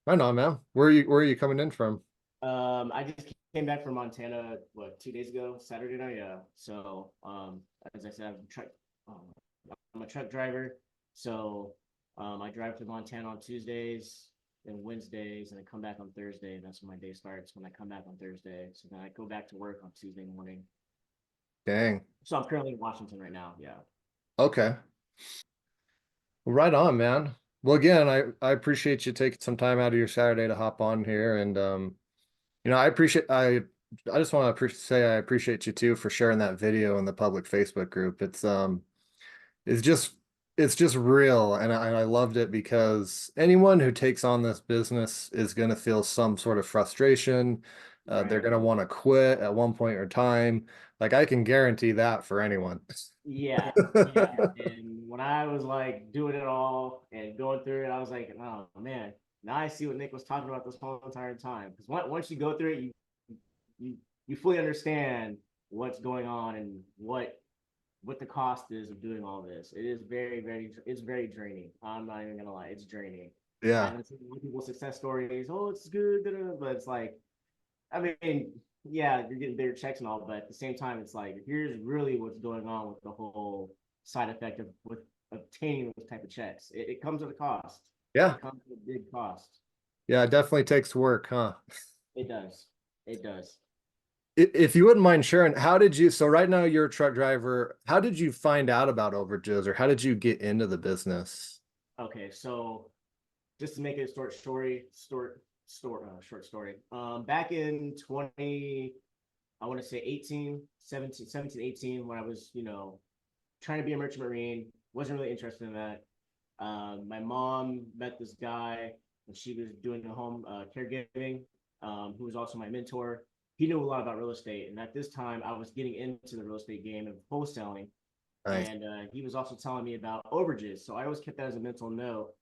Right on, man. Where are you coming in from? I just came back from Montana, what, 2 days ago, Saturday night. Yeah. So, as I said, um, I'm a truck driver. So, I drive to Montana on Tuesdays and Wednesdays, and I come back on Thursday. And that's when my day starts. When I come back on Thursday, so then I go back to work on Tuesday morning. Dang. So I'm currently in Washington right now. Yeah. Okay. Right on, man. Well, again, I appreciate you taking some time out of your Saturday to hop on here, and I just want to say I appreciate you too for sharing that video in the public Facebook group. It's just it's just real, and I loved it because anyone who takes on this business is going to feel some sort of frustration. They're Right. going to want to quit at one point or time. Like I can guarantee that for anyone. Yeah, yeah. And when I was like doing it all and going through it, I was like, oh man, now I see what Nick was talking about this whole entire time. Because once you go through it, you you fully understand what's going on and what the cost is of doing all this. It is it's very draining. I'm not even gonna lie, it's draining. I Yeah. haven't seen people's success stories. Oh, it's good, but it's like I mean, yeah, you're getting bigger checks and all, but at the same time, it's like here's really what's going on with the whole side effect of with obtaining those type of checks. It comes with a cost. Yeah. It comes with a big cost. Yeah, it definitely takes work, huh? It does. It does. If you wouldn't mind sharing, so right now you're a truck driver. How did you find out about overages or how did you get into the business? Okay, so just to make it a short story. Back in 20, I want to say 17, 18, when I was, trying to be a merchant marine, wasn't really interested in that. My mom met this guy when she was doing the home caregiving, who was also my mentor. He knew a lot about real estate, and at this time, I was getting into the real estate game of wholesaling, Nice. and he was also telling me about overages. So I always kept that as a mental note.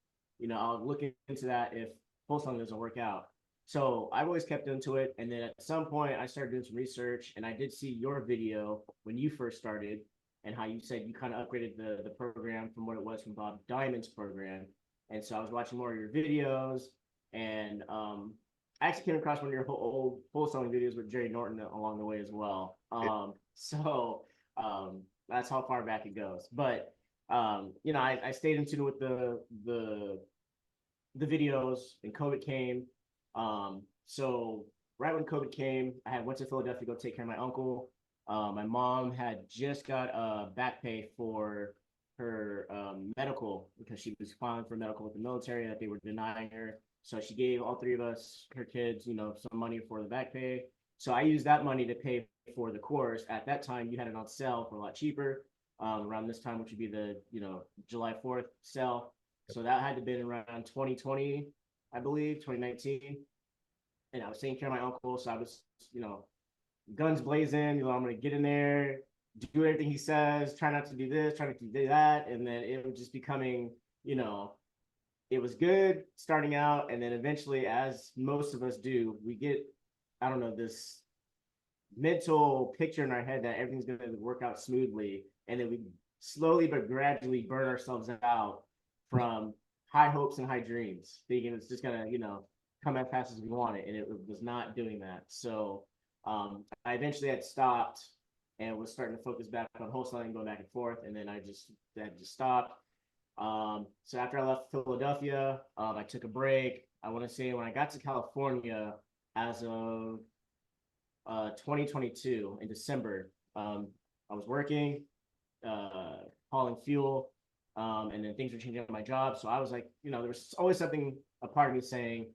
I'll look into that if wholesaling doesn't work out. So I've always kept into it, and then at some point, I started doing some research, and I did see your video when you first started, and how you said you kind of upgraded the program from what it was from Bob Diamond's program. And so I was watching more of your videos, and I actually came across one of your old wholesaling videos with Jerry Norton along the way as well. So that's how far back it goes. But I stayed in tune with the videos, and COVID came. So right when COVID came, I had went to Philadelphia to go take care of my uncle. My mom had just got back pay for her medical because she was filing for medical with the military that they were denying her. So she gave all three of us, her kids, some money for the back pay. So I used that money to pay for the course. At that time, you had it on sale for a lot cheaper. Around this time, which would be the July 4th sale. So that had to been around 2020, I believe, 2019. And I was taking care of my uncle, so I was, guns blazing. I'm gonna get in there, do everything he says, try not to do this, try not to do that, and then it was just becoming, you know, it was good starting out, and then eventually, as most of us do, we get, I don't know, this mental picture in our head that everything's gonna work out smoothly, and then we slowly but gradually burn ourselves out from high hopes and high dreams, thinking it's just gonna, come as fast as we want it, and it was not doing that. So I eventually had stopped and was starting to focus back on wholesaling, going back and forth, and then I just stopped. So after I left Philadelphia, I took a break. I want to say when I got to California as of 2022 in December, I was working, hauling fuel, and then things were changing on my job. So I was like, there was always something, a part of me saying,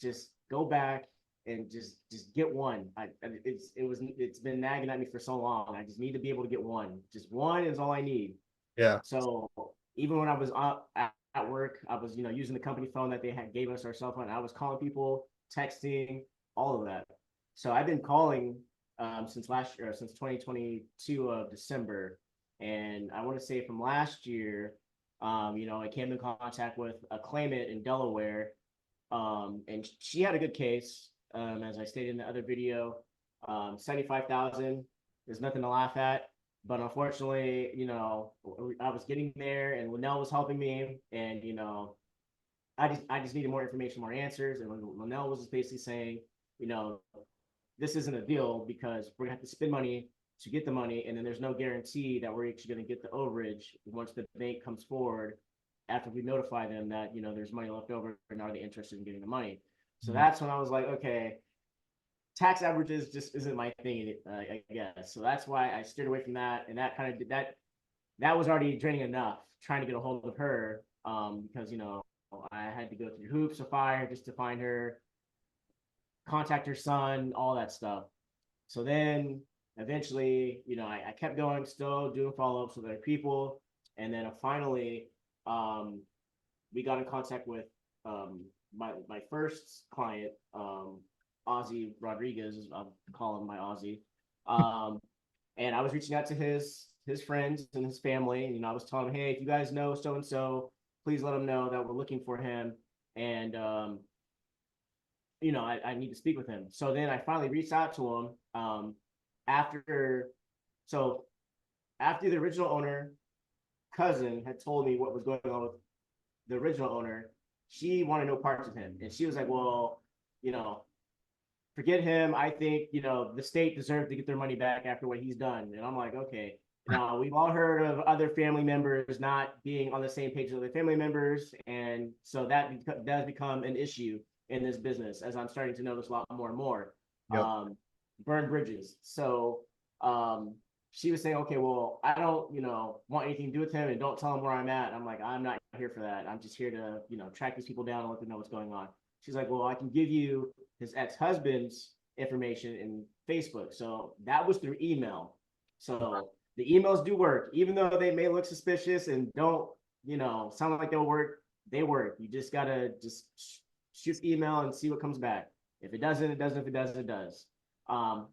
just go back and just get one. It's been nagging at me for so long. I just need to be able to get one. Just one is all I need. Yeah. So even when I was up at work, I was using the company phone that they had gave us, our cell phone. I was calling people, texting, all of that. So I've been calling since last year, since 2022 of December, and I want to say from last year, I came in contact with a claimant in Delaware, and she had a good case. As I stated in the other video, 75,000 is nothing to laugh at. But unfortunately, I was getting there, and Linnell was helping me, and I just needed more information, more answers. And Linnell was just basically saying, you know, this isn't a deal because we're gonna have to spend money to get the money, and then there's no guarantee that we're actually gonna get the overage once the bank comes forward after we notify them that there's money left over and are they interested in getting the money. So that's when I was like, okay, tax averages just isn't my thing, I guess. So that's why I steered away from that, and that kind of did that was already draining enough trying to get a hold of her, because I had to go through hoops of fire just to find her, contact her son, all that stuff. So then eventually, I kept going, still doing follow-ups with other people. And then finally, we got in contact with my first client, Ozzy Rodriguez. I'm calling my Ozzy. And I was reaching out to his friends and his family. And, I was telling him, hey, if you guys know so and so, please let them know that we're looking for him. And I need to speak with him. So then I finally reached out to him, after so after the original owner cousin had told me what was going on with the original owner. She wanted no parts of him, and she was like, well, you know forget him. I think the state deserves to get their money back after what he's done. And I'm like, okay. Now we've all heard of other family members not being on the same page as other family members, and so that does become an issue in this business, as I'm starting to notice a lot more and more. Yep. Burn bridges. So she was saying, okay, well, I don't want anything to do with him, and don't tell him where I'm at. I'm like, I'm not here for that. I'm just here to track these people down and let them know what's going on. She's like, well, I can give you his ex-husband's information in Facebook. So that was through email. So the emails do work, even though they may look suspicious and don't, sound like they'll work. They work. You just gotta just shoot the email and see what comes back. If it doesn't, it doesn't. If it does, it does.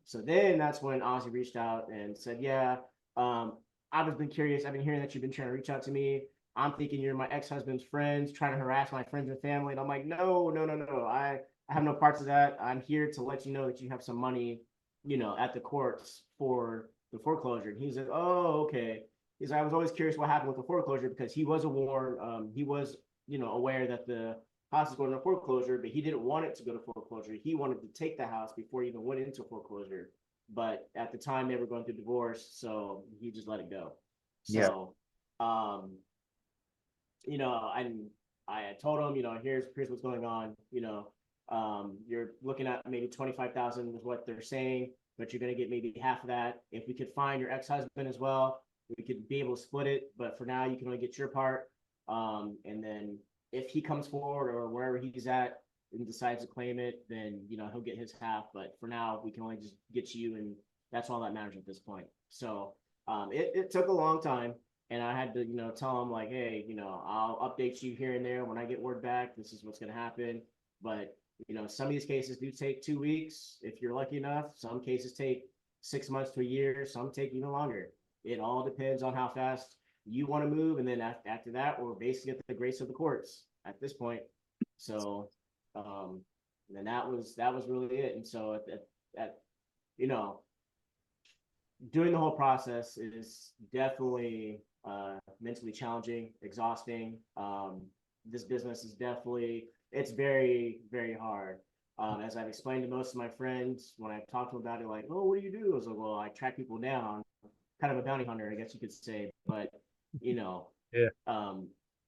So then that's when Ozzy reached out and said, yeah, I've been curious. I've been hearing that you've been trying to reach out to me. I'm thinking you're my ex-husband's friends, trying to harass my friends and family. And I'm like, no, no, no, no. I have no parts of that. I'm here to let you know that you have some money, at the courts for the foreclosure. And he's like, oh, okay. He's like, I was always curious what happened with the foreclosure, because he was warned. He was, aware that the house is going to foreclosure, but he didn't want it to go to foreclosure. He wanted to take the house before he even went into foreclosure. But at the time they were going through divorce, so he just let it go. Yeah. So, I told him, here's what's going on. You're looking at maybe 25,000 is what they're saying, but you're going to get maybe half of that. If we could find your ex-husband as well, we could be able to split it. But for now, you can only get your part. And then if he comes forward or wherever he's at and decides to claim it, then he'll get his half. But for now, we can only just get you, and that's all that matters at this point. So it took a long time. And I had to, tell him like, hey, I'll update you here and there when I get word back. This is what's going to happen. But, some of these cases do take 2 weeks if you're lucky enough. Some cases take 6 months to a year. Some take even longer. It all depends on how fast you want to move. And then after that, we're basically at the grace of the courts at this point. So, and then that was really it. And so at doing the whole process is definitely mentally challenging, exhausting. This business is definitely, it's very, very hard. As I've explained to most of my friends, when I've talked to them about it, like, oh, what do you do? I was like, well, I track people down, kind of a bounty hunter, I guess you could say. But, Yeah.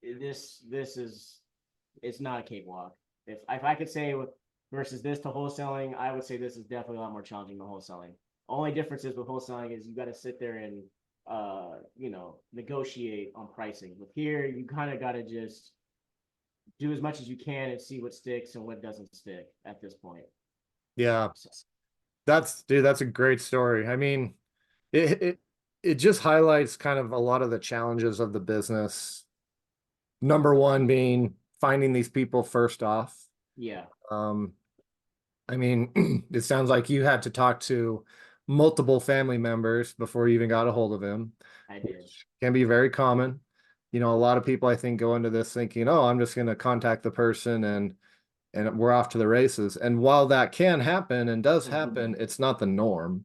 this is, it's not a cakewalk. If I could say versus this to wholesaling, I would say this is definitely a lot more challenging than wholesaling. Only difference is with wholesaling is you got to sit there and negotiate on pricing. With here, you kind of got to just do as much as you can and see what sticks and what doesn't stick at this point. Yeah. So, That's a great story. I mean, it just highlights kind of a lot of the challenges of the business. Number one being finding these people first off. yeah, I mean, it sounds like you had to talk to multiple family members before you even got a hold of him, I did. which can be very common. A lot of people I think go into this thinking, oh, I'm just going to contact the person and we're off to the races. And while that can happen and does happen, it's not the norm.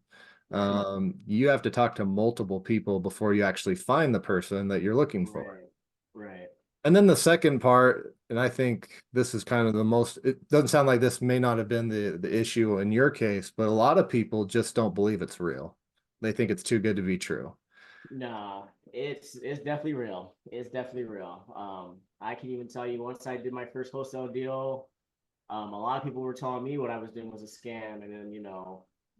Right. You have to talk to multiple people before you actually find the person that you're looking for. Right. Right. And then the second part, and I think this is kind of the most, it doesn't sound like this may not have been the issue in your case, but a lot of people just don't believe it's real. They think it's too good to be true. Nah, it's definitely real. It's definitely real. I can even tell you once I did my first wholesale deal, a lot of people were telling me what I was doing was a scam, and then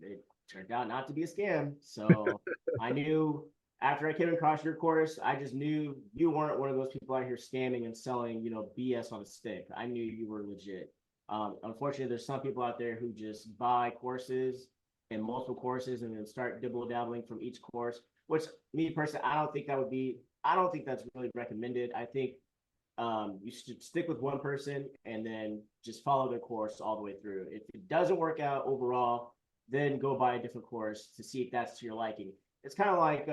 it turned out not to be a scam. So I knew after I came across your course, I just knew you weren't one of those people out here scamming and selling, BS on a stick. I knew you were legit. Unfortunately, there's some people out there who just buy courses and multiple courses and then start dibble dabbling from each course. Which me personally, I don't think that would be. I don't think that's really recommended. I think you should stick with one person and then just follow their course all the way through. If it doesn't work out overall, then go buy a different course to see if that's to your liking. It's kind of like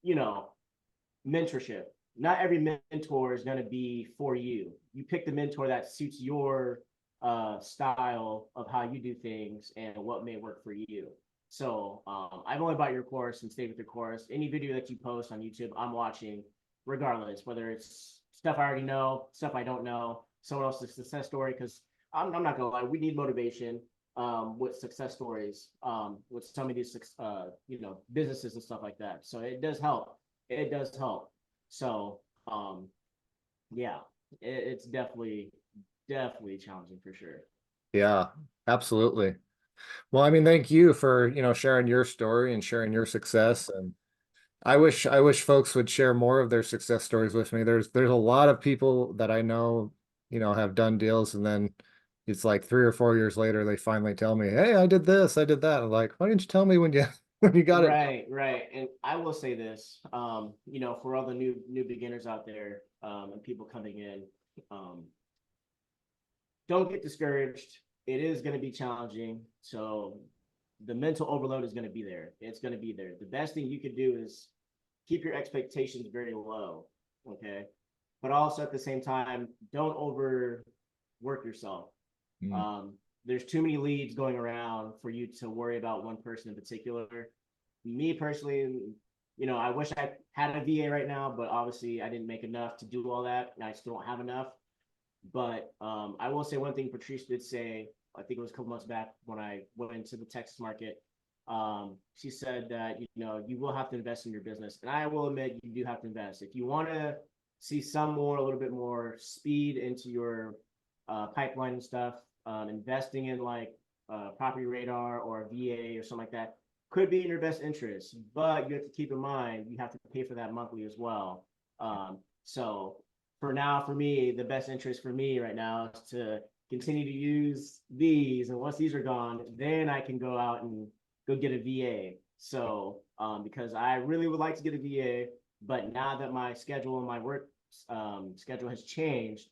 you know, mentorship. Not every mentor is going to be for you. You pick the mentor that suits your style of how you do things and what may work for you. So I've only bought your course and stayed with your course. Any video that you post on YouTube, I'm watching, regardless, whether it's stuff I already know, stuff I don't know, someone else's success story. Because I'm not gonna lie, we need motivation with success stories, with some of these businesses and stuff like that. So it does help. It does help. So yeah, it's definitely challenging for sure. Yeah, absolutely. Well, I mean, thank you for, sharing your story and sharing your success. And I wish folks would share more of their success stories with me. There's a lot of people that I know, have done deals and then it's like 3 or 4 years later they finally tell me, "Hey, I did this, I did that." I'm like, "Why didn't you tell me when you when you got it?" Right, right. And I will say this, for all the new beginners out there, and people coming in, um, don't get discouraged. It is going to be challenging. So the mental overload is going to be there. It's going to be there. The best thing you could do is keep your expectations very low. Okay. But also at the same time, don't overwork yourself. Mm. Um, there's too many leads going around for you to worry about one person in particular. Me personally, I wish I had a VA right now, but obviously I didn't make enough to do all that, and I still don't have enough. But I will say one thing Patrice did say, I think it was a couple months back when I went into the Texas market. She said that, you will have to invest in your business. And I will admit you do have to invest. If you want to see a little bit more speed into your pipeline and stuff, investing in like Property Radar or a VA or something like that could be in your best interest. But you have to keep in mind, you have to pay for that monthly as well. So for now, for me, the best interest for me right now is to continue to use these. And once these are gone, then I can go out and go get a VA. So, because I really would like to get a VA, but now that my schedule and my work schedule has changed,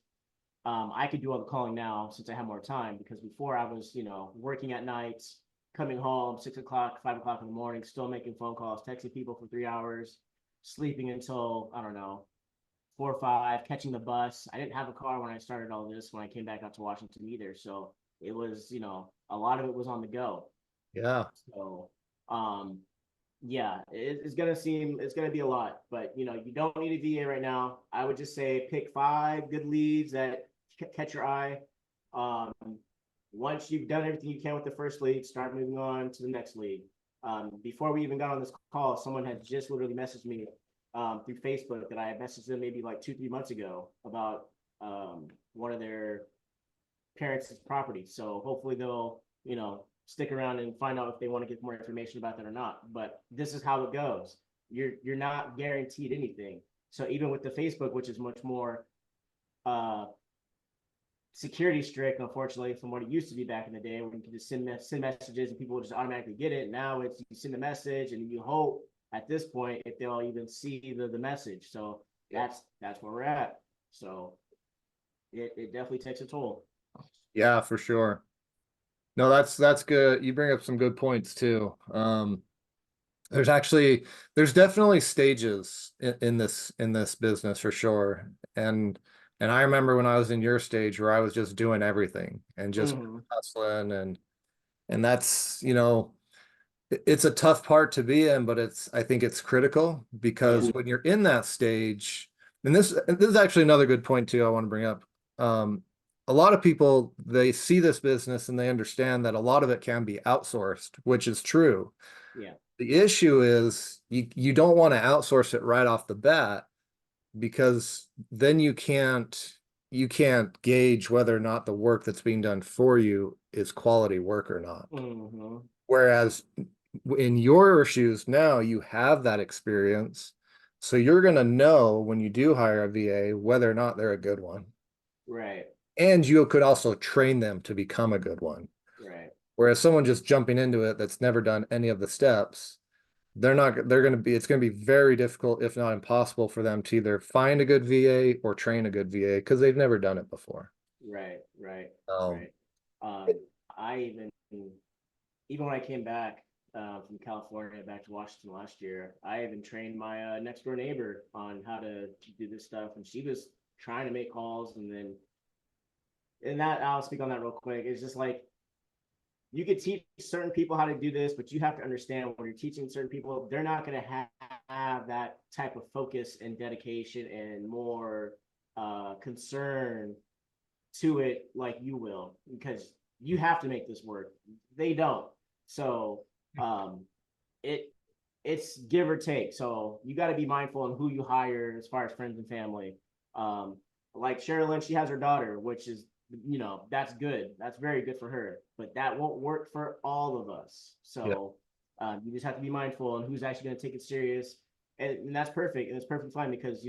I could do all the calling now since I have more time. Because before I was, working at nights, coming home 6 o'clock, 5 o'clock in the morning, still making phone calls, texting people for 3 hours, sleeping until I don't know 4 or 5, catching the bus. I didn't have a car when I started all this when I came back out to Washington either. So it was, a lot of it was on the go. Yeah. So yeah, it's gonna be a lot, but you don't need a VA right now. I would just say pick 5 good leads that catch your eye. Um, Once you've done everything you can with the first lead, start moving on to the next lead. Before we even got on this call, someone had just literally messaged me through Facebook that I had messaged them maybe like 2, 3 months ago about one of their parents' property. So hopefully they'll, stick around and find out if they want to get more information about that or not. But this is how it goes. You're not guaranteed anything. So even with the Facebook, which is much more uh, security strict, unfortunately, from what it used to be back in the day, when you could just send messages and people would just automatically get it. Now it's you send a message and you hope at this point if they'll even see the message. So that's where we're at. So it definitely takes a toll. Yeah, for sure. No, that's good. You bring up some good points too. There's actually there's definitely stages in this business for sure. And I remember when I was in your stage where I was just doing everything and just Mm-hmm. hustling and that's, it's a tough part to be in, but I think it's critical Yeah. because when you're in that stage, And this is actually another good point too I want to bring up. Um, a lot of people, they see this business and they understand that a lot of it can be outsourced, which is true. Yeah. The issue is you don't want to outsource it right off the bat because then you can't gauge whether or not the work that's being done for you is quality work or not. Hmm. Whereas in your shoes now, you have that experience. So you're going to know when you do hire a VA whether or not they're a good one. Right. And you could also train them to become a good one. Right. Whereas someone just jumping into it that's never done any of the steps, they're going to be, it's going to be very difficult, if not impossible, for them to either find a good VA or train a good VA because they've never done it before. Right. Right. Um, Right. Um, I even when I came back from California back to Washington last year, I even trained my next door neighbor on how to do this stuff, and she was trying to make calls, and that I'll speak on that real quick. It's just like you could teach certain people how to do this, but you have to understand when you're teaching certain people, they're not going to have that type of focus and dedication and more concern to it like you will, because you have to make this work. They don't. So um, it it's give or take. So you got to be mindful on who you hire as far as friends and family. Um, like Sherilyn, she has her daughter, which is that's good. That's very good for her, but that won't work for all of us. yeah. So you just have to be mindful on who's actually going to take it serious, and that's perfect, and it's perfectly fine because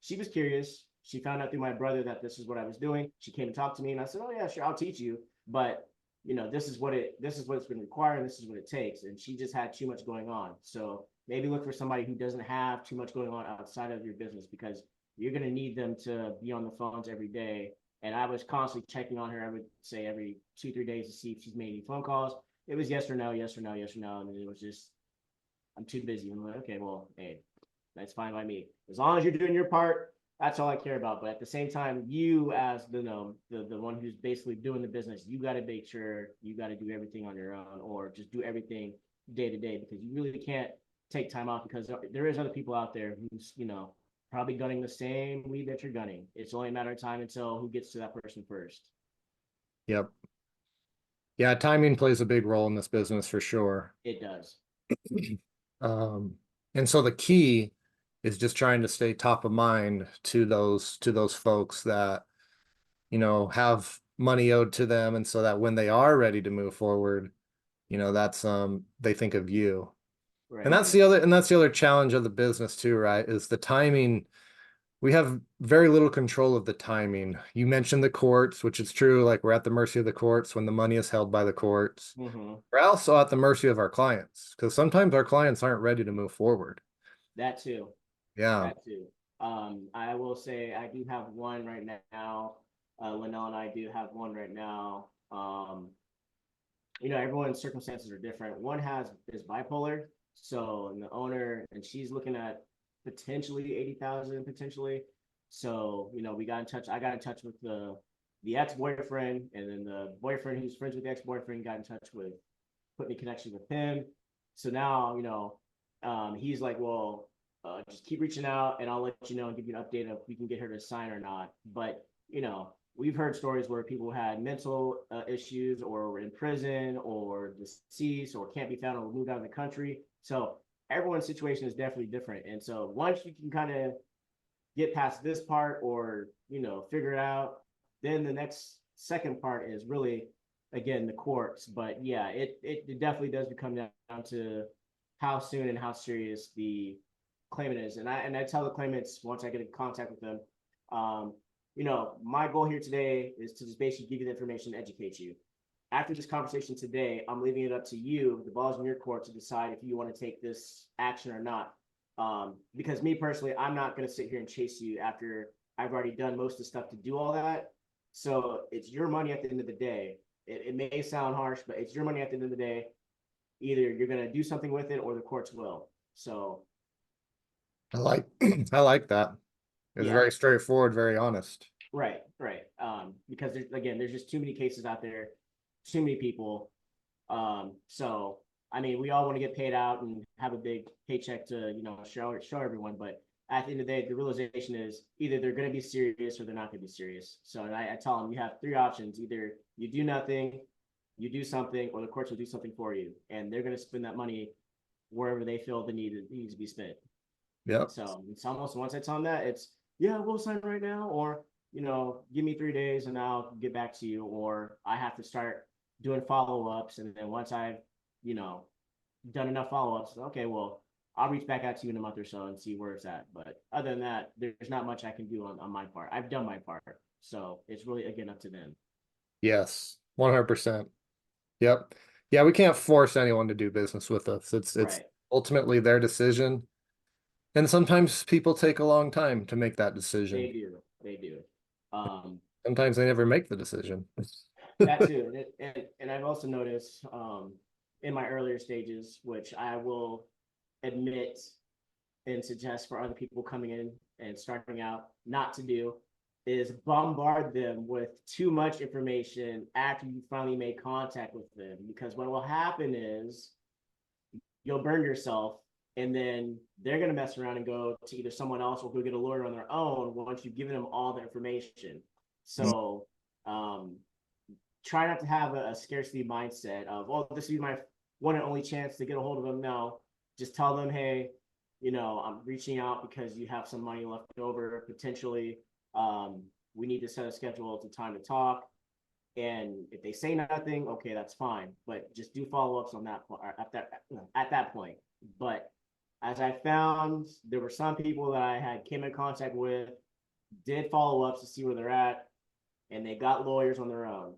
she was curious. She found out through my brother that this is what I was doing. She came and talked to me, and I said, "Oh yeah, sure, I'll teach you." But this is what it's been required, and this is what it takes. And she just had too much going on. So maybe look for somebody who doesn't have too much going on outside of your business because you're going to need them to be on the phones every day. And I was constantly checking on her. I would say every 2, 3 days to see if she's made any phone calls. It was yes or no, yes or no, yes or no. And it was just, I'm too busy. I'm like, okay, well, hey, that's fine by me. As long as you're doing your part, that's all I care about. But at the same time, you as the one who's basically doing the business, you got to make sure you got to do everything on your own, or just do everything day to day, because you really can't take time off because there is other people out there who's probably gunning the same weed that you're gunning. It's only a matter of time until who gets to that person first. Yep. Yeah, timing plays a big role in this business for sure. It does. Um, and so the key is just trying to stay top of mind to those folks that, have money owed to them. And so that when they are ready to move forward, that's they think of you. And Right. that's the other challenge of the business too, right? Is the timing. We have very little control of the timing. You mentioned the courts, which is true. Like we're at the mercy of the courts when the money is held by the courts. Mm-hmm. We're also at the mercy of our clients because sometimes our clients aren't ready to move forward. That too. Yeah. That too. I will say I do have one right now. Linnell and I do have one right now. Everyone's circumstances are different. One is bipolar, so and the owner, and she's looking at potentially 80,000 potentially. So we got in touch. I got in touch with the ex boyfriend, and then the boyfriend who's friends with the ex boyfriend got in touch with, put me in connection with him. So now he's like, well, just keep reaching out, and I'll let you know and give you an update of if we can get her to sign or not. But we've heard stories where people had mental issues, or were in prison, or deceased, or can't be found, or moved out of the country. So everyone's situation is definitely different. And so once you can kind of get past this part, or figure it out, then the next second part is really again the courts. But yeah, it definitely does become down to how soon and how serious the claimant is. And I tell the claimants once I get in contact with them, um, my goal here today is to just basically give you the information, educate you. After this conversation today, I'm leaving it up to you. The ball's in your court to decide if you want to take this action or not. Because me personally, I'm not going to sit here and chase you after I've already done most of the stuff to do all that. So it's your money at the end of the day. It may sound harsh, but it's your money at the end of the day. Either you're going to do something with it, or the courts will. So I like I like that. It's yeah, very straightforward, very honest. right, right. Because there's just too many cases out there, too many people. So I mean, we all want to get paid out and have a big paycheck to show everyone, but at the end of the day, the realization is either they're going to be serious or they're not going to be serious. So I tell them you have three options: either you do nothing, you do something, or the courts will do something for you, and they're going to spend that money wherever they feel the needs to be spent. Yep. So it's almost, once I tell them that, it's, yeah, we'll sign right now, or give me 3 days and I'll get back to you, or I have to start doing follow-ups, and then once I've you know done enough follow-ups, okay, well, I'll reach back out to you in a month or so and see where it's at. But other than that, there's not much I can do on my part. I've done my part, so it's really again up to them. Yes. 100%. Yep. Yeah, we can't force anyone to do business with us. It's Right. ultimately their decision. And sometimes people take a long time to make that They decision. do. They do. Um, Sometimes they never make the decision. that too. And I've also noticed in my earlier stages, which I will admit and suggest for other people coming in and starting out not to do, is bombard them with too much information after you finally make contact with them. Because what will happen is you'll burn yourself, and then they're going to mess around and go to either someone else or go get a lawyer on their own once you've given them all the information. So um, try not to have a scarcity mindset of, oh, this is my one and only chance to get a hold of them. No, just tell them, hey, I'm reaching out because you have some money left over potentially. We need to set a schedule to time to talk. And if they say nothing, okay, that's fine. But just do follow-ups on that at that point. But as I found, there were some people that I had came in contact with, did follow-ups to see where they're at, and they got lawyers on their own.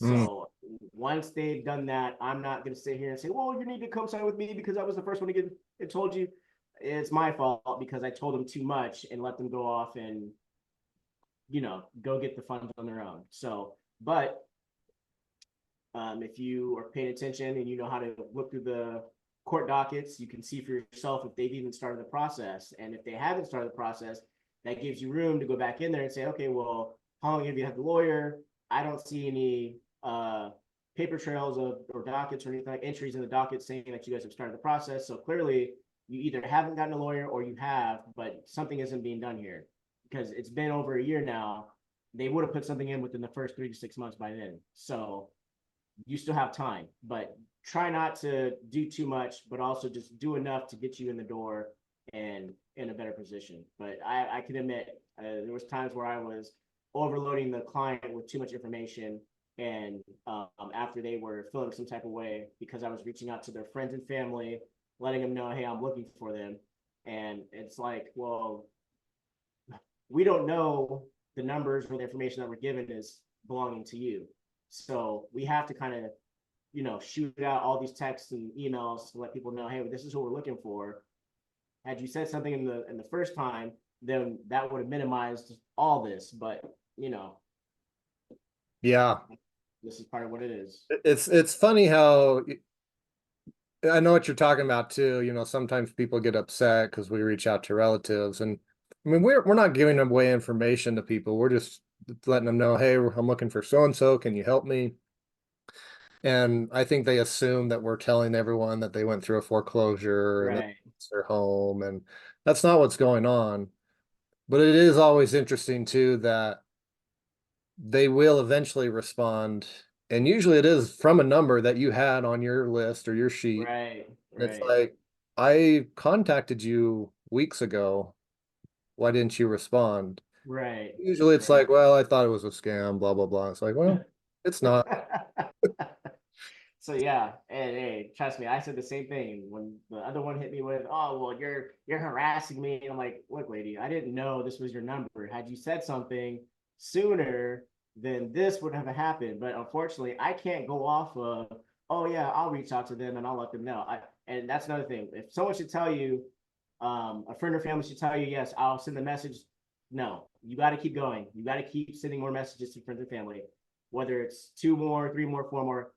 Mm. So once they've done that, I'm not going to sit here and say, well, you need to come sign with me because I was the first one to get it told you. It's my fault because I told them too much and let them go off and, go get the funds on their own. So, but if you are paying attention and you know how to look through the court dockets, you can see for yourself if they've even started the process. And if they haven't started the process, that gives you room to go back in there and say, okay, well, how long have you had the lawyer? I don't see any paper trails or dockets or anything like entries in the docket saying that you guys have started the process. So clearly, you either haven't gotten a lawyer or you have, but something isn't being done here because it's been over a year now. They would have put something in within the first 3 to 6 months by then. So you still have time, but try not to do too much, but also just do enough to get you in the door and in a better position. But I can admit there was times where I was overloading the client with too much information, and after they were feeling some type of way because I was reaching out to their friends and family, letting them know, hey, I'm looking for them, and it's like, well, we don't know the numbers or the information that we're given is belonging to you. So we have to kind of, shoot out all these texts and emails to let people know, hey, this is what we're looking for. Had you said something in the first time, then that would have minimized all this. But Yeah. this is part of what it is. It's funny how I know what you're talking about too. Sometimes people get upset because we reach out to relatives, and I mean we're not giving away information to people. We're just letting them know, hey, I'm looking for so and so. Can you help me? And I think they assume that we're telling everyone that they went through a foreclosure and that Right. it's their home, and that's not what's going on. But it is always interesting too that they will eventually respond, and usually it is from a number that you had on your list or your sheet. Right. And it's Right. like, I contacted you weeks ago. Why didn't you respond? Right. Usually it's Right. like, well, I thought it was a scam, blah, blah, blah. It's like, well, it's not. So yeah, and hey, trust me, I said the same thing when the other one hit me with, "Oh, well, you're harassing me." And I'm like, "Look, lady, I didn't know this was your number. Had you said something sooner, then this would have happened. But unfortunately, I can't go off of, oh yeah, I'll reach out to them and I'll let them know." And that's another thing. If someone should tell you, a friend or family should tell you, yes, I'll send the message. No, you got to keep going. You got to keep sending more messages to friends and family, whether it's two more, three more, four more.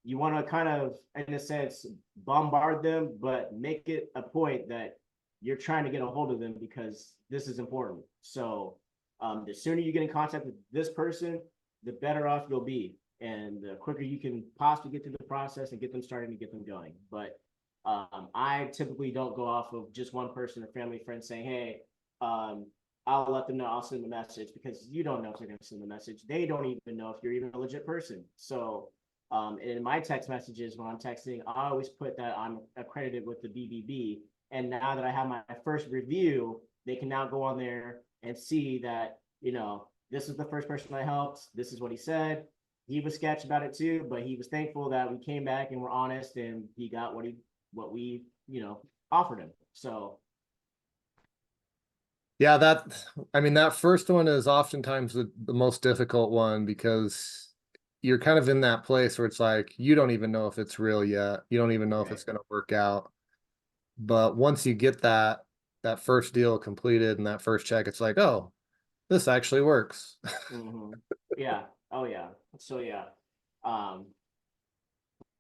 You want to kind of, in a sense, bombard them, but make it a point that you're trying to get a hold of them because this is important. So the sooner you get in contact with this person, the better off you'll be. And the quicker you can possibly get through the process and get them started and get them going. But I typically don't go off of just one person or family friend saying, hey, um, I'll let them know. I'll send the message because you don't know if they're going to send the message. They don't even know if you're even a legit person. So, in my text messages when I'm texting, I always put that I'm accredited with the BBB. And now that I have my first review, they can now go on there and see that, this is the first person I helped. This is what he said. He was sketched about it too, but he was thankful that we came back and were honest, and he got what we, offered him. So Yeah, I mean, that first one is oftentimes the most difficult one because you're kind of in that place where it's like you don't even know if it's real yet. You don't even know if right. it's going to work out. But once you get that first deal completed and that first check, it's like, oh, this actually works. Mm-hmm. Yeah. Oh yeah. So yeah. Um,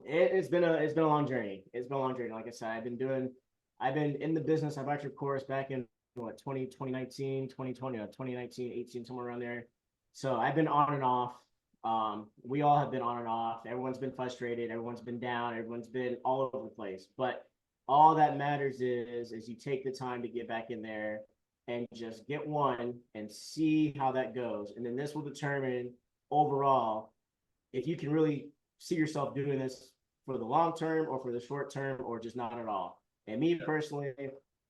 it's been a long journey. It's been a long journey. Like I said, I've been in the business. I've actually course back in what 2019, 2020, 2019, 18, somewhere around there. So I've been on and off. We all have been on and off. Everyone's been frustrated. Everyone's been down. Everyone's been all over the place. But all that matters is you take the time to get back in there and just get one and see how that goes. And then this will determine overall if you can really see yourself doing this for the long term or for the short term or just not at all. And me personally,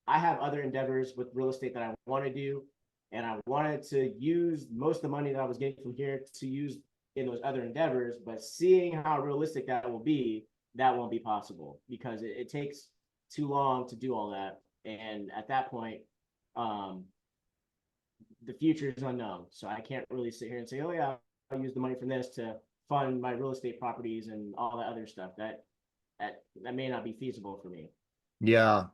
I have other endeavors with real estate that I want to do. And I wanted to use most of the money that I was getting from here to use in those other endeavors. But seeing how realistic that will be, that won't be possible because it takes too long to do all that. And at that point, um, the future is unknown. So I can't really sit here and say, oh, yeah, I'll use the money from this to fund my real estate properties and all that other stuff. That may not be feasible for me. Yeah.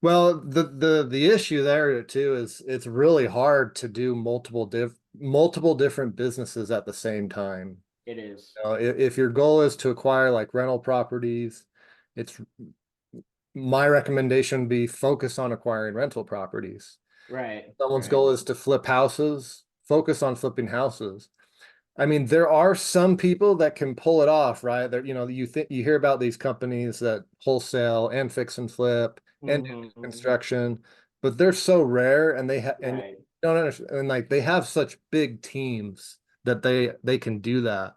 Well, the issue there too is it's really hard to do multiple different businesses at the same time. It is. If your goal is to acquire like rental properties, it's my recommendation would be focus on acquiring rental properties. Right. Someone's Right. goal is to flip houses, focus on flipping houses. I mean, there are some people that can pull it off, right? There, you hear about these companies that wholesale and fix and flip and do new Mm-hmm. construction, but they're so rare and and Right. don't understand and like they have such big teams that they can do that.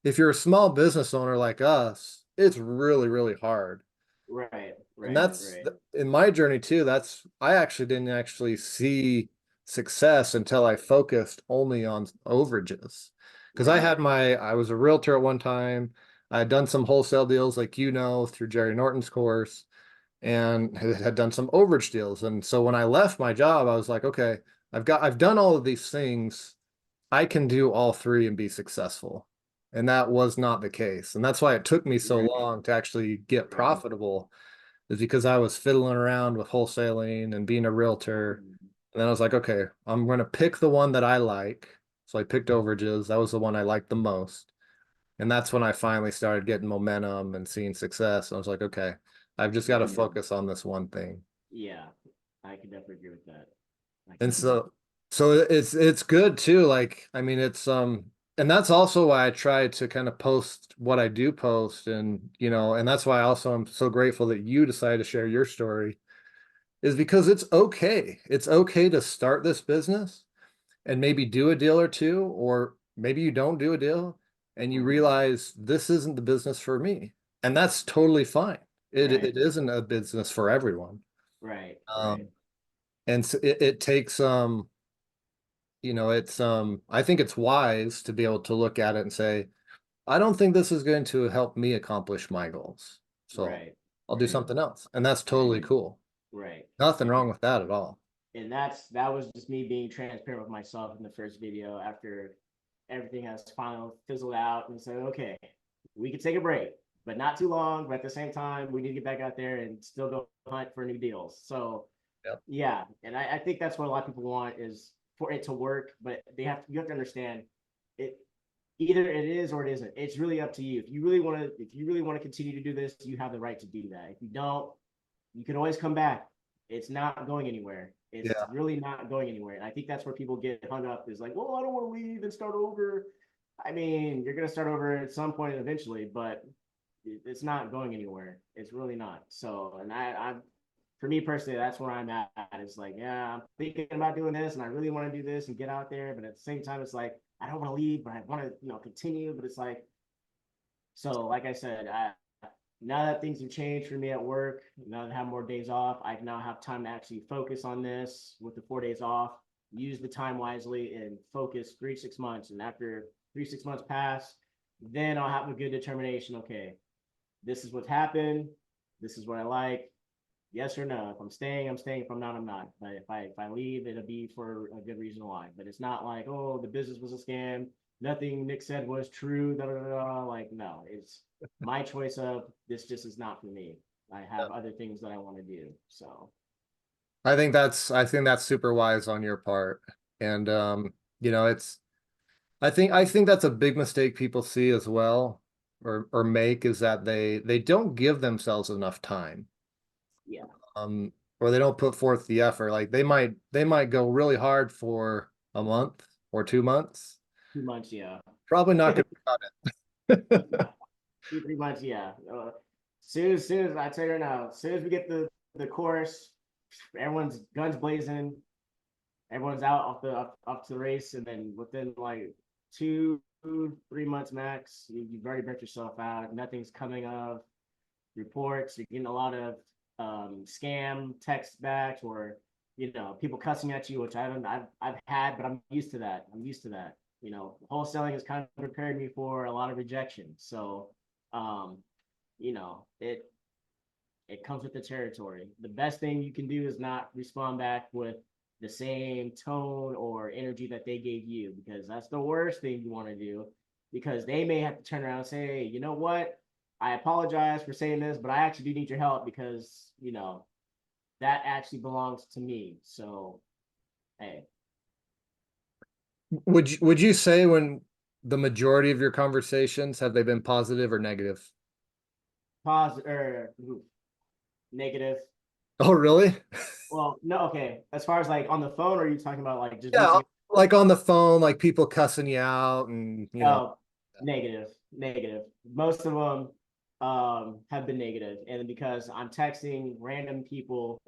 If you're a small business owner like us, it's really, really hard. Right. And Right. that's Right. in my journey too. I actually didn't actually see success until I focused only on overages. Because Right. I was a realtor at one time. I had done some wholesale deals, like through Jerry Norton's course, and had done some overage deals. And so when I left my job, I was like, okay, I've done all of these things. I can do all three and be successful. And that was not the case. And that's why it took me so Right. long to actually get Right. profitable, is because I was fiddling around with wholesaling and being a realtor. Mm-hmm. And then I was like, okay, I'm going to pick the one that I like. So I picked overages. That was the one I liked the most. And that's when I finally started getting momentum and seeing success. I was like, okay, I've just got to Mm-hmm. focus on this one thing. Yeah. I can definitely agree with that. I And can. so it's good too. Like, I mean, and that's also why I try to kind of post what I do post, and and that's why also I'm so grateful that you decided to share your story, is because it's okay. It's okay to start this business and maybe do a deal or two, or maybe you don't do a deal and you Mm-hmm. realize this isn't the business for me. And that's totally fine. Right. It isn't a business for everyone. Right. Right. Um, and so it takes I think it's wise to be able to look at it and say, I don't think this is going to help me accomplish my goals. So Right. I'll do Right. something else. And that's Right. totally cool. Right. Nothing And wrong with that at all. that was just me being transparent with myself in the first video after everything has finally fizzled out and said, okay, we could take a break, but not too long. But at the same time, we need to get back out there and still go hunt for new deals. So Yep. yeah, and I think that's what a lot of people want is for it to work, but you have to understand it either it is or it isn't. It's really up to you. If you really want to continue to do this, you have the right to do that. If you don't, you can always come back. It's not going anywhere. It's Yeah. really not going anywhere. And I think that's where people get hung up is like, well, I don't want to leave and start over. I mean, you're going to start over at some point eventually, but it's not going anywhere. It's really not. So, and I'm for me personally, that's where I'm at. It's like, yeah, I'm thinking about doing this and I really want to do this and get out there. But at the same time, it's like, I don't want to leave, but I want to, continue. But it's like, so like I said, now that things have changed for me at work, now that I have more days off, I now have time to actually focus on this with the 4 days off, use the time wisely and focus 3 to 6 months. And after 3 to 6 months pass, then I'll have a good determination. Okay, this is what's happened. This is what I like. Yes or no. If I'm staying, I'm staying. If I'm not, I'm not. But if I leave, it'll be for a good reason why. But it's not like, oh, the business was a scam. Nothing Nick said was true. Da, da, da, da. Like, no, it's my choice of this just is not for me. I have other things that I want to do. So I think that's super wise on your part. And you know, it's I think that's a big mistake people see as well or make is that they don't give themselves enough time. yeah, Or they don't put forth the effort. Like they might go really hard for a month or 2 months. 2 months, yeah. Probably not gonna cut it. 2, 3 months, yeah. Soon as I tell you right now, as soon as we get the course, everyone's guns blazing, everyone's out off to the race, and then within like 2, 3 months max, you've already burnt yourself out. Nothing's coming of reports. You're getting a lot of scam text backs or people cussing at you, which I've had, but I'm used to that. I'm used to that. Wholesaling has kind of prepared me for a lot of rejection. So, um, it comes with the territory. The best thing you can do is not respond back with the same tone or energy that they gave you, because that's the worst thing you want to do, because they may have to turn around and say, hey, you know what? I apologize for saying this, but I actually do need your help because, that actually belongs to me. So, hey, Would you say when the majority of your conversations have they been positive or negative? positive or negative. Oh, really? Well, no, okay. As far as like on the phone, or are you talking about like just Yeah, reaching? like on the phone, like people cussing you out and Oh, negative, negative. Most of them have been negative, and because I'm texting random people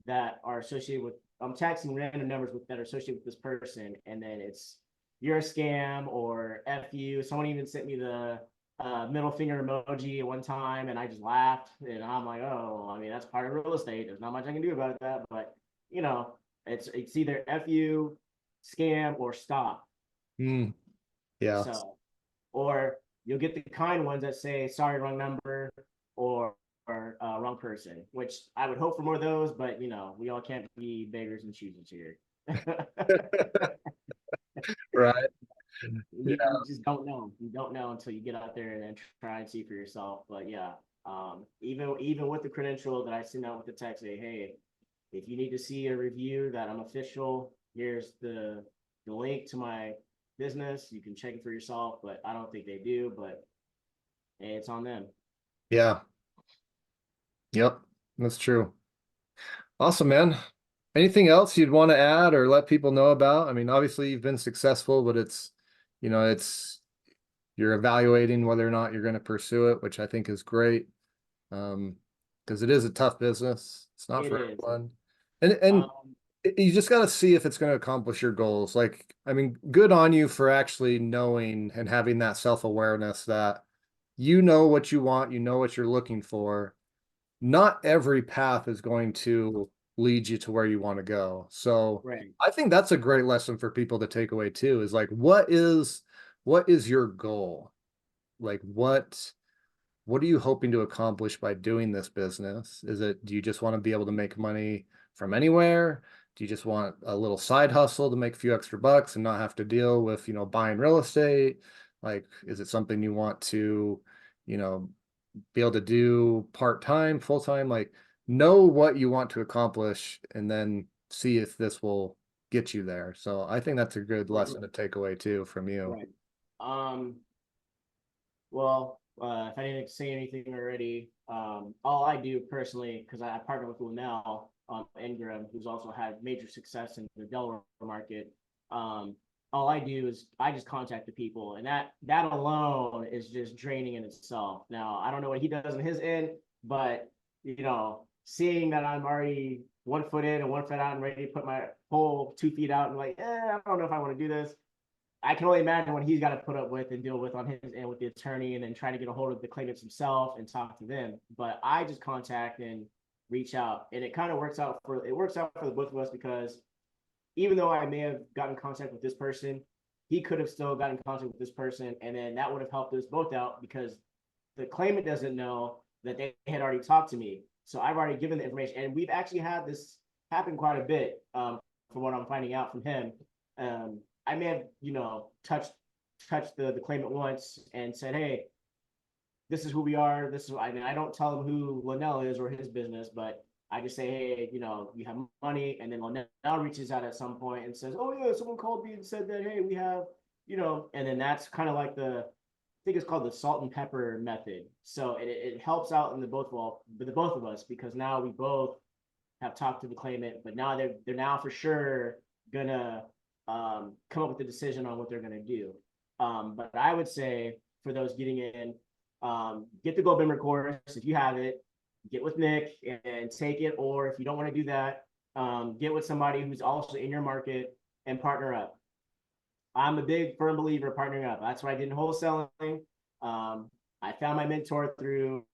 that are associated with, I'm texting random numbers that are associated with this person, and then it's you're a scam or F you. Someone even sent me the middle finger emoji at one time, and I just laughed, and I'm like, oh, I mean that's part of real estate. There's not much I can do about that, but you know, it's either F you, scam, or stop. mm, yeah. So, or you'll get the kind ones that say sorry, wrong number, or wrong person, which I would hope for more of those, but we all can't be beggars and choosers here. Right. you, Yeah. you just don't know. You don't know until you get out there and try and see for yourself. But yeah, even with the credential that I send out with the text, say, hey, if you need to see a review that I'm official, here's the link to my business. You can check it for yourself, but I don't think they do. But hey, it's on them. Yeah. Yep. That's true. Awesome, man. Anything else you'd want to add or let people know about? I mean, obviously you've been successful, but it's you're evaluating whether or not you're going to pursue it, which I think is great. Because it is a tough business. It's not It for is. everyone. And Um, you just got to see if it's going to accomplish your goals. Like, I mean, good on you for actually knowing and having that self-awareness that you know what you want, you know what you're looking for. Not every path is going to lead you to where you want to go. So right. I think that's a great lesson for people to take away too, is like, what is your goal? Like what are you hoping to accomplish by doing this business? Do you just want to be able to make money from anywhere? Do you just want a little side hustle to make a few extra bucks and not have to deal with, buying real estate? Like, is it something you want to, you know, be able to do part-time, full-time? Like, know what you want to accomplish and then see if this will get you there. So I think that's a good lesson to take away too from you. Right. Um, well, if I didn't say anything already, all I do personally, because I partner with Linnell Ingram, who's also had major success in the Delaware market. Um, all I do is I just contact the people, and that alone is just draining in itself. Now, I don't know what he does on his end, but seeing that I'm already 1 foot in and 1 foot out and ready to put my whole 2 feet out and like, I don't know if I want to do this. I can only imagine what he's got to put up with and deal with on his end with the attorney and then try to get a hold of the claimants himself and talk to them. But I just contact and reach out, and it kind of works out for the both of us because even though I may have gotten in contact with this person, he could have still gotten in contact with this person, and then that would have helped us both out because the claimant doesn't know that they had already talked to me. So I've already given the information, and we've actually had this happen quite a bit from what I'm finding out from him. I may have, touched the claimant once and said, "Hey, this is who we are. This is." I mean, I don't tell him who Linnell is or his business, but I just say, "Hey, you have money," and then Linnell reaches out at some point and says, "Oh yeah, someone called me and said that, hey, we have, and then that's kind of like I think it's called the salt and pepper method. So it helps out in the both of us because now we both have talked to the claimant, but now they're now for sure gonna come up with a decision on what they're gonna do. But I would say for those getting in, get the gold member course if you have it. Get with Nick and take it, or if you don't want to do that, get with somebody who's also in your market and partner up. I'm a big firm believer of partnering up. That's what I did in wholesaling. I found my mentor through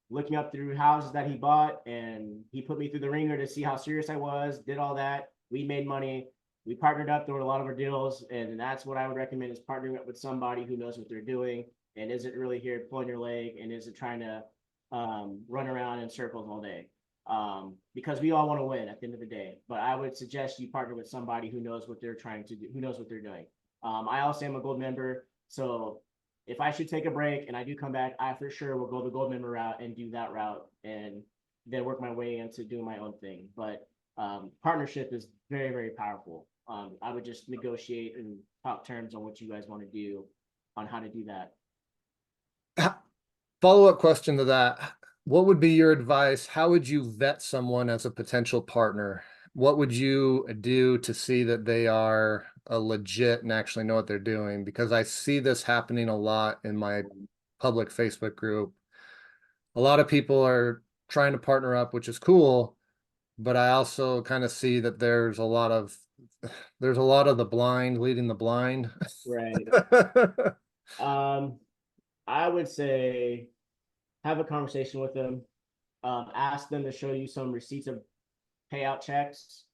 looking up through houses that he bought, and he put me through the ringer to see how serious I was, did all that. We made money. We partnered up through a lot of our deals, and that's what I would recommend is partnering up with somebody who knows what they're doing and isn't really here pulling your leg and isn't trying to run around in circles all day. Because we all want to win at the end of the day. But I would suggest you partner with somebody who knows what they're trying to do, who knows what they're doing. I also am a gold member, so if I should take a break and I do come back, I for sure will go the gold member route and do that route, and then work my way into doing my own thing. But partnership is very, very powerful. I would just negotiate and talk terms on what you guys want to do on how to do that. Follow-up question to that. What would be your advice? How would you vet someone as a potential partner? What would you do to see that they are a legit and actually know what they're doing? Because I see this happening a lot in my public Facebook group. A lot of people are trying to partner up, which is cool, but I also kind of see that there's a lot of the blind leading the blind. Right. I would say have a conversation with them. Ask them to show you some receipts of payout checks.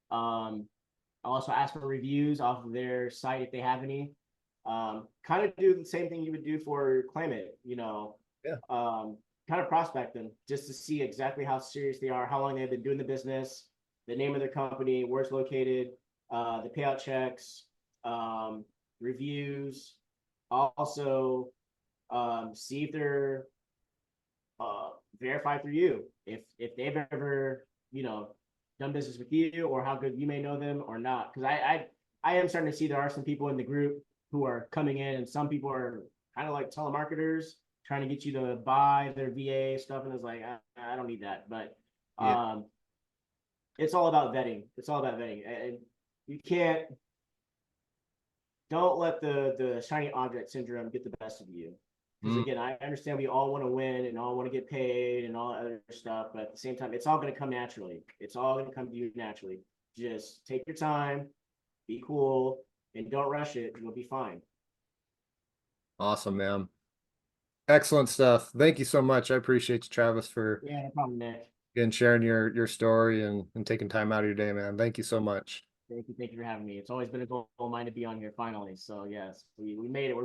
Also ask for reviews off of their site if they have any. Kind of do the same thing you would do for claimant, Yeah. Kind of prospect them just to see exactly how serious they are, how long they've been doing the business, the name of their company, where it's located, the payout checks, reviews. Also, see if they're verified through you. If they've ever, done business with you, or how good you may know them or not. Because I am starting to see there are some people in the group who are coming in, and some people are kind of like telemarketers trying to get you to buy their VA stuff, and it's like I don't need that. But Yeah. it's all about vetting. It's all about vetting, and you don't let the shiny object syndrome get the best of you. Because again, I understand we all want to win and all want to get paid and all that other stuff, but at the same time, it's all going to come naturally. It's all going to come to you naturally. Just take your time, be cool, and don't rush it. You'll be fine. Awesome, man. Excellent stuff. Thank you so much. I appreciate you, Travis, for Yeah, no problem, Nick. again sharing your story and taking time out of your day, man. Thank you so much. Thank you for having me. It's always been a goal of mine to be on here finally. So yes, we made it.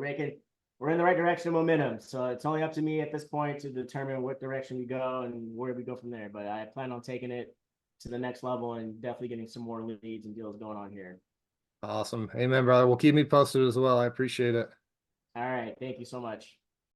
We're in the right direction of momentum. So it's only up to me at this point to determine what direction we go and where we go from there. But I plan on taking it to the next level and definitely getting some more leads and deals going on here. Awesome. Amen, brother. Well, keep me posted as well. I appreciate it. All right. Thank you so much.